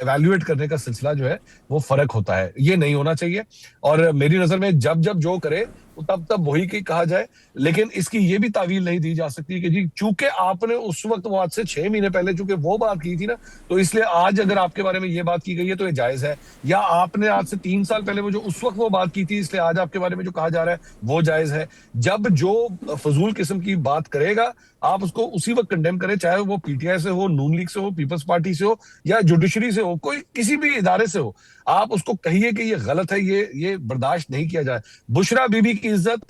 एवेल्युएट करने का सिलसिला जो है वो फर्क होता है, ये नहीं होना चाहिए। और मेरी नजर में जब जब जो करे तब तब वही की कहा जाए। लेकिन इसकी ये भी तावील नहीं दी जा सकती कि जी चूंकि आपने उस वक्त वो आज से 6 महीने पहले चूंकि वो बात की थी ना, तो इसलिए आज अगर आपके बारे में ये बात की गई है तो ये जायज है। या आपने आज से 3 साल पहले वो जो उस वक्त वो बात की थी इसलिए आज आपके बारे में जो कहा जा रहा है वो जायज है। जब जो फजूल किस्म की बात करेगा आप उसको उसी वक्त कंडेम करें, चाहे वो पीटीआई से हो, नून लीग से हो, पीपल्स पार्टी से हो या जुडिशरी से हो, कोई किसी भी इदारे से हो। आप उसको कहिए कि ये गलत है, ये बर्दाश्त नहीं किया जाए। बुशरा बीबी की इज्जत,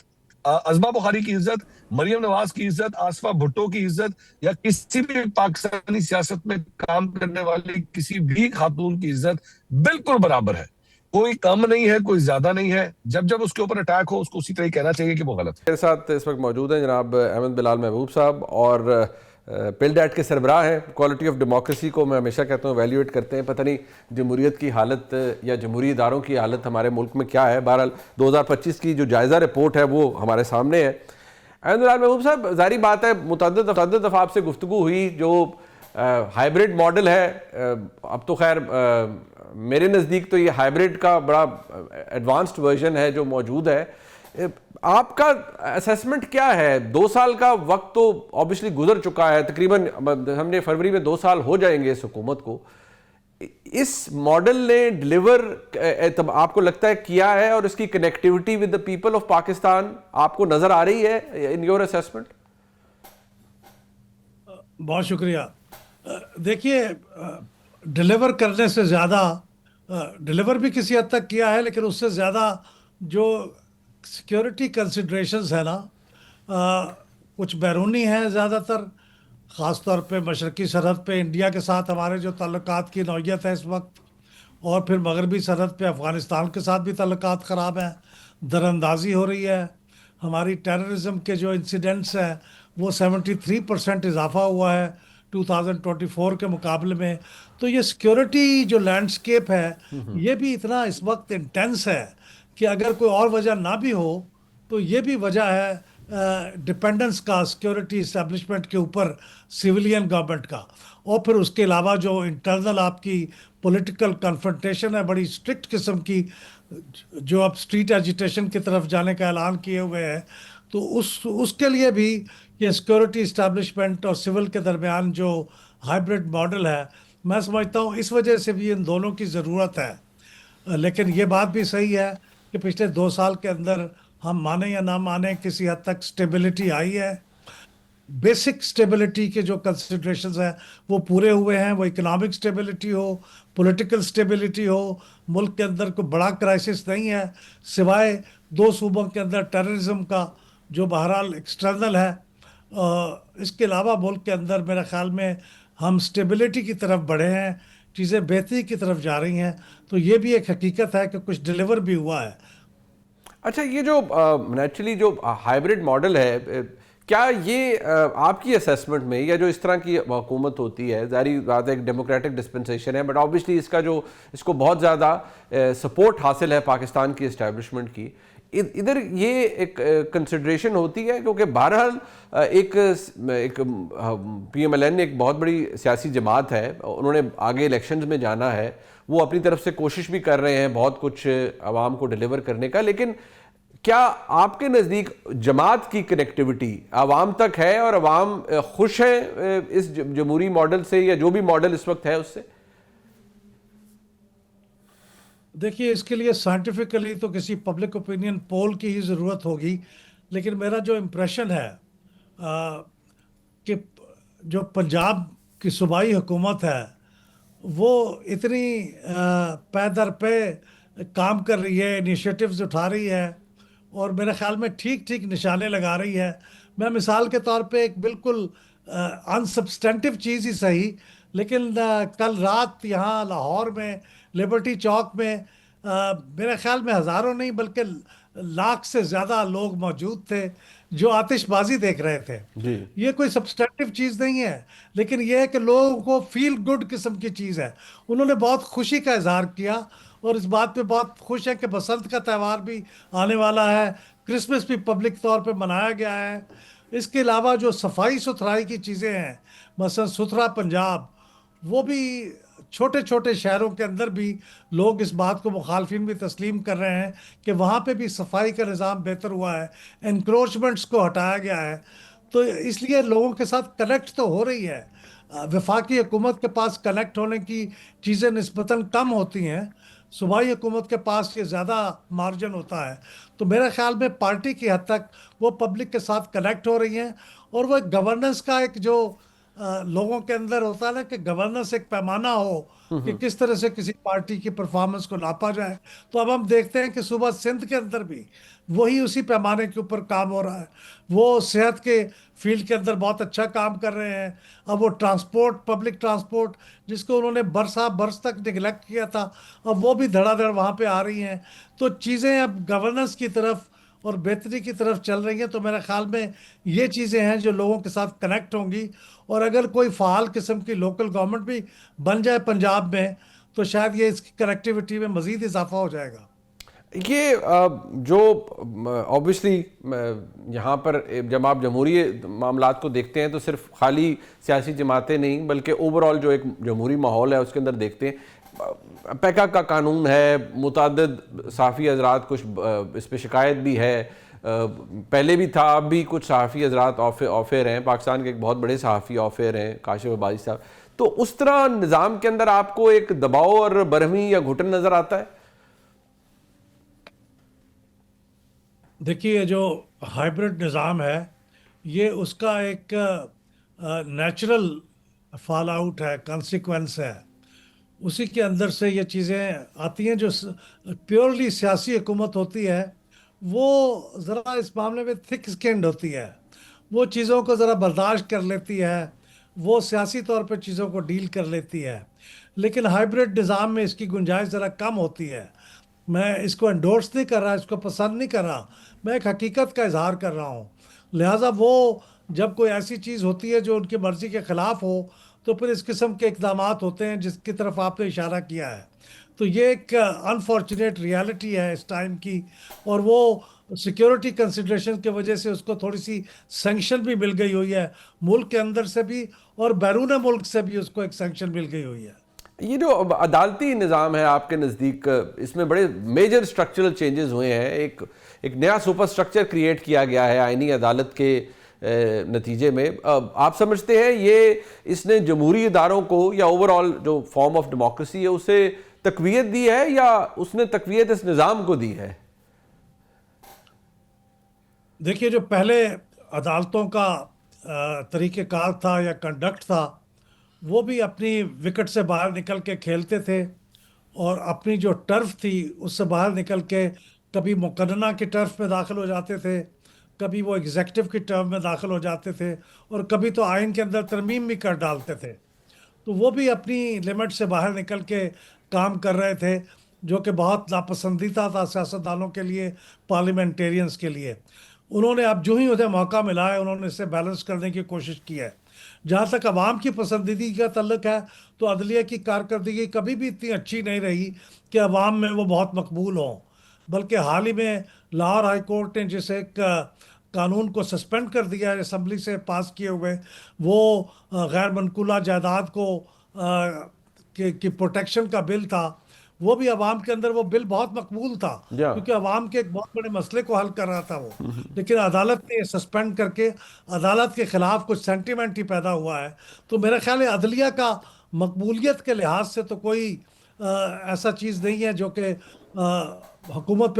अजमा बुखारी की इज्जत, मरियम नवाज की इज्जत, आसफा भुट्टो की इज्जत या किसी भी पाकिस्तानी सियासत में काम करने वाली किसी भी खातून की इज्जत बिल्कुल बराबर है। कोई कम नहीं है, कोई ज्यादा नहीं है। जब जब उसके ऊपर अटैक हो उसको उसी तरह कहना चाहिए कि वो गलत है। मेरे साथ इस वक्त मौजूद हैं जनाब अहमद बिलाल महबूब साहब, और पिलडैट के सरबराह हैं। क्वालिटी ऑफ डेमोक्रेसी को मैं हमेशा कहता हूँ वैल्यूएट करते हैं। पता नहीं जमहूरियत की हालत या जमहूरी इदारों की हालत हमारे मुल्क में क्या है। बहरहाल 2025 की जो जायज़ा रिपोर्ट है वो हमारे सामने है। अहमद बिलाल महबूब साहब, जारी बात है मुतअद्दिद दफ़ा आपसे गुफ्तगू हुई, जो हाइब्रिड मॉडल है, अब तो खैर मेरे नज़दीक तो ये हाइब्रिड का बड़ा एडवांस्ड वर्जन है जो मौजूद है। आपका असेसमेंट क्या है? 2 साल का वक्त तो ऑब्वियसली गुजर चुका है, तकरीबन हमने फरवरी में 2 साल हो जाएंगे इस हुकूमत को। इस मॉडल ने डिलीवर तब आपको लगता है किया है, और इसकी connectivity with the people of Pakistan आपको नजर आ रही है इन योर असेसमेंट? बहुत शुक्रिया। देखिए, डिलीवर करने से ज़्यादा, डिलीवर भी किसी हद तक किया है, लेकिन उससे ज़्यादा जो सिक्योरिटी कंसिड्रेशंस है ना, कुछ बैरूनी हैं ज़्यादातर, ख़ास तौर पे मशरक़ी सरहद पे इंडिया के साथ हमारे जो ताल्लुकात की नौयत है इस वक्त, और फिर मगरबी सरहद पे अफ़गानिस्तान के साथ भी ताल्लुकात ख़राब हैं, दरअंदाज़ी हो रही है। हमारी टेररिज्म के जो इंसिडेंट्स हैं वो 73% इजाफा हुआ है 2024 के मुकाबले में। तो ये सिक्योरिटी जो लैंडस्केप है ये भी इतना इस वक्त इंटेंस है कि अगर कोई और वजह ना भी हो तो ये भी वजह है डिपेंडेंस का सिक्योरिटी इस्टेब्लिशमेंट के ऊपर, सिविलियन गवर्नमेंट का। और फिर उसके अलावा जो इंटरनल आपकी पॉलिटिकल कन्फ्रंटेशन है बड़ी स्ट्रिक्ट किस्म की, जो अब स्ट्रीट एजिटेशन की तरफ जाने का ऐलान किए हुए हैं, तो उसके लिए भी ये सिक्योरिटी इस्टेब्लिशमेंट और सिविल के दरमियान जो हाइब्रिड मॉडल है, मैं समझता हूँ इस वजह से भी इन दोनों की ज़रूरत है। लेकिन ये बात भी सही है कि पिछले 2 साल के अंदर हम माने या ना माने किसी हद तक स्टेबिलिटी आई है। बेसिक स्टेबिलिटी के जो कंसिड्रेशंस हैं वो पूरे हुए हैं, वो इकोनॉमिक स्टेबिलिटी हो, पॉलिटिकल स्टेबिलिटी हो। मुल्क के अंदर कोई बड़ा क्राइसिस नहीं है सिवाय 2 सूबों के अंदर टेररिज्म का, जो बहरहाल एक्सटर्नल है। इसके अलावा मुल्क के अंदर मेरे ख्याल में हम स्टेबिलिटी की तरफ बढ़े हैं, चीज़ें बेहतरी की तरफ जा रही हैं। तो ये भी एक हकीकत है कि कुछ डिलीवर भी हुआ है। अच्छा, ये जो नेचुरली जो हाइब्रिड मॉडल है, क्या ये आपकी असेसमेंट में, या जो इस तरह की हुकूमत होती है, ज़ाहिर बात है एक डेमोक्रेटिक डिस्पेंसेशन है, बट ऑब्वियसली इसको बहुत ज़्यादा सपोर्ट हासिल है पाकिस्तान की इस्टेब्लिशमेंट की, इधर ये एक कंसिडरेशन होती है क्योंकि बहरहाल एक PMLN एक बहुत बड़ी सियासी जमात है, उन्होंने आगे इलेक्शंस में जाना है, वो अपनी तरफ से कोशिश भी कर रहे हैं बहुत कुछ आवाम को डिलीवर करने का। लेकिन क्या आपके नज़दीक जमात की कनेक्टिविटी आवाम तक है और आवाम खुश है इस जमहूरी मॉडल से, या जो भी मॉडल इस वक्त है उससे? देखिए, इसके लिए साइंटिफिकली तो किसी पब्लिक ओपिनियन पोल की ही ज़रूरत होगी, लेकिन मेरा जो इम्प्रेशन है कि जो पंजाब की सूबाई हुकूमत है वो इतनी पै दर पे काम कर रही है, इनिशिएटिव्स उठा रही है और मेरे ख्याल में ठीक ठीक निशाने लगा रही है। मैं मिसाल के तौर पे एक बिल्कुल अनसब्सटेंटिव चीज़ ही सही, लेकिन कल रात यहाँ लाहौर में लिबर्टी चौक में मेरे ख्याल में हज़ारों नहीं बल्कि लाख से ज़्यादा लोग मौजूद थे जो आतिशबाजी देख रहे थे। जी। ये कोई सब्सटेंटिव चीज़ नहीं है, लेकिन ये है कि लोगों को फील गुड किस्म की चीज़ है। उन्होंने बहुत खुशी का इजहार किया और इस बात पे बहुत खुश है कि बसंत का त्यौहार भी आने वाला है, क्रिसमस भी पब्लिक तौर पे मनाया गया है। इसके अलावा जो सफाई सुथराई की चीज़ें हैं, मसलन सुथरा पंजाब, वो भी छोटे छोटे शहरों के अंदर भी लोग इस बात को मुखालफिन भी तस्लीम कर रहे हैं कि वहाँ पे भी सफाई का निज़ाम बेहतर हुआ है, इंक्रोचमेंट्स को हटाया गया है। तो इसलिए लोगों के साथ कनेक्ट तो हो रही है। वफाकी हुकूमत के पास कनेक्ट होने की चीज़ें निस्बतन कम होती हैं, सूबाई हुकूमत के पास ये ज़्यादा मार्जिन होता है। तो मेरे ख्याल में पार्टी की हद तक वो पब्लिक के साथ कनेक्ट हो रही हैं और वो गवर्नेंस का एक जो लोगों के अंदर होता है ना कि गवर्नेंस एक पैमाना हो कि किस तरह से किसी पार्टी की परफॉर्मेंस को नापा जाए। तो अब हम देखते हैं कि सुबह सिंध के अंदर भी वही उसी पैमाने के ऊपर काम हो रहा है। वो सेहत के फील्ड के अंदर बहुत अच्छा काम कर रहे हैं। अब वो ट्रांसपोर्ट, पब्लिक ट्रांसपोर्ट जिसको उन्होंने बरस तक निगलेक्ट किया था, अब वो भी धड़ाधड़ वहाँ पे आ रही हैं। तो चीज़ें अब गवर्नेंस की तरफ और बेहतरी की तरफ चल रही हैं। तो मेरे ख्याल में ये चीज़ें हैं जो लोगों के साथ कनेक्ट होंगी और अगर कोई फ़ाल किस्म की लोकल गवर्नमेंट भी बन जाए पंजाब में तो शायद ये इसकी कनेक्टिविटी में मज़ीद इजाफा हो जाएगा। ये जो ऑब्वियसली यहाँ पर जब आप जमहूरी मामलात को देखते हैं तो सिर्फ खाली सियासी जमातें नहीं बल्कि ओवरऑल जो एक जमहूरी माहौल है उसके अंदर देखते हैं। पैका का कानून है, मुतअद्दिद सहाफ़ी हज़रात, कुछ इस पर शिकायत भी है, पहले भी था, अब भी कुछ सहाफ़ी हज़रात ऑफेयर हैं, पाकिस्तान के एक बहुत बड़े सहाफ़ी ऑफेयर हैं काशिफ अब्बासी साहब। तो उस तरह निज़ाम के अंदर आपको एक दबाव और बरहमी या घुटन नज़र आता है? देखिए, जो हाइब्रिड निज़ाम है ये उसका एक नेचुरल फॉल आउट है, कॉन्सिक्वेंस है। उसी के अंदर से ये चीज़ें आती हैं। जो प्योरली सियासी हुकूमत होती है वो ज़रा इस मामले में थिक स्किन्ड होती है, वो चीज़ों को ज़रा बर्दाश्त कर लेती है, वो सियासी तौर पर चीज़ों को डील कर लेती है। लेकिन हाइब्रिड निज़ाम में इसकी गुंजाइश ज़रा कम होती है। मैं इसको एंडोर्स नहीं कर रहा, इसको पसंद नहीं कर रहा, मैं एक हकीकत का इजहार कर रहा हूँ। लिहाजा वो जब कोई ऐसी चीज़ होती है जो उनकी मर्ज़ी के ख़िलाफ़ हो तो फिर इस किस्म के इक़दाम होते हैं जिसकी तरफ आपने इशारा किया है। तो ये एक अनफॉर्चुनेट रियलिटी है इस टाइम की, और वो सिक्योरिटी कंसिडरेशन की वजह से उसको थोड़ी सी सैंक्शन भी मिल गई हुई है, मुल्क के अंदर से भी और बैरून मुल्क से भी उसको एक सैंक्शन मिल गई हुई है। ये जो अदालती निज़ाम है आपके नज़दीक, इसमें बड़े मेजर स्ट्रक्चरल चेंजेस हुए हैं। एक नया सुपर स्ट्रक्चर क्रिएट किया गया है आईनी अदालत के नतीजे में। आप समझते हैं ये इसने जमहूरी इदारों को या ओवरऑल जो फॉर्म ऑफ डेमोक्रेसी है उसे तकवीयत दी है या उसने तकवीयत इस निज़ाम को दी है? देखिए, जो पहले अदालतों का तरीक़ेकार था या कंडक्ट था वो भी अपनी विकेट से बाहर निकल के खेलते थे और अपनी जो टर्फ थी उससे बाहर निकल के कभी मुकन्ना की टर्फ में दाखिल हो जाते थे, कभी वो एग्जेक्टिव की टर्फ में दाखिल हो जाते थे और कभी तो आइन के अंदर तरमीम भी कर डालते थे। तो वो भी अपनी लिमिट से बाहर निकल के काम कर रहे थे, जो कि बहुत नापसंदीदा था सियासतदानों के लिए, पार्लियामेंटेरियंस के लिए। उन्होंने अब जो ही उन्हें मौका मिला है उन्होंने इसे बैलेंस करने की कोशिश की है। जहाँ तक अवाम की पसंदीदी का तल्लुक है तो अदलिया की कारकर्दगी कभी भी इतनी अच्छी नहीं रही कि अवाम में वो बहुत मकबूल हों, बल्कि हाल ही में लाहौर हाई कोर्ट ने जिस एक कानून को सस्पेंड कर दिया है असम्बली से पास किए हुए, वो गैर मनकूला जायदाद को की प्रोटेक्शन का बिल था, वो भी अवाम के अंदर वो बिल बहुत मकबूल था क्योंकि अवाम के एक बहुत बड़े मसले को हल कर रहा था वो। लेकिन अदालत ने सस्पेंड करके अदालत के ख़िलाफ़ कुछ सेंटिमेंट ही पैदा हुआ है। तो मेरा ख्याल है अदलिया का मकबूलियत के लिहाज से तो कोई ऐसा चीज़ नहीं है जो कि हुकूमत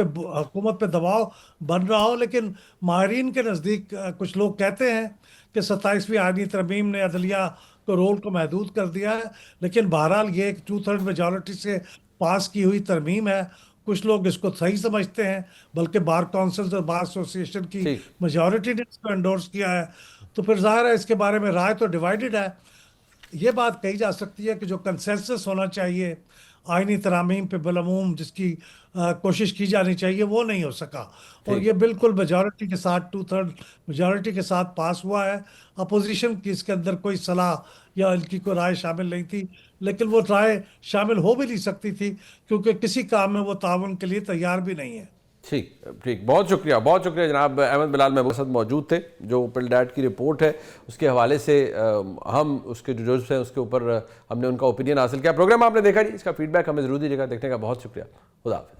पे दबाव बन रहा हो। लेकिन माहिरीन के नज़दीक कुछ लोग कहते हैं कि 27वीं आईनी तरमीम ने अदलिया को रोल को महदूद कर दिया है, लेकिन बहरहाल ये एक 2/3 मेजॉरिटी से पास की हुई तरमीम है। कुछ लोग इसको सही समझते हैं, बल्कि बार काउंसिल और बार एसोसिएशन की ठीक। मेजॉरिटी ने इसको एंडोर्स किया है। तो फिर जाहिर है इसके बारे में राय तो डिवाइडेड है। ये बात कही जा सकती है कि जो कंसेंसस होना चाहिए आईनी तरामीम पे बिलअमूम, जिसकी कोशिश की जानी चाहिए, वो नहीं हो सका। और ठीक। ये बिल्कुल मेजॉरिटी के साथ 2/3 मेजॉरिटी के साथ पास हुआ है। अपोजिशन की इसके अंदर कोई सलाह या इनकी कोई राय शामिल नहीं थी, लेकिन वो राय शामिल हो भी नहीं सकती थी क्योंकि किसी काम में वो ताउन के लिए तैयार भी नहीं है। ठीक ठीक, बहुत शुक्रिया जनाब अहमद बिलाल महबूब साहब मौजूद थे। जो पिलडैट की रिपोर्ट है उसके हवाले से हम उसके जो जुर्स हैं उसके ऊपर हमने उनका ओपिनियन हासिल किया। प्रोग्राम आपने देखा जी, इसका फीडबैक हमें ज़रूर दीजिएगा। देखने का बहुत शुक्रिया। खुदा हाफिज़।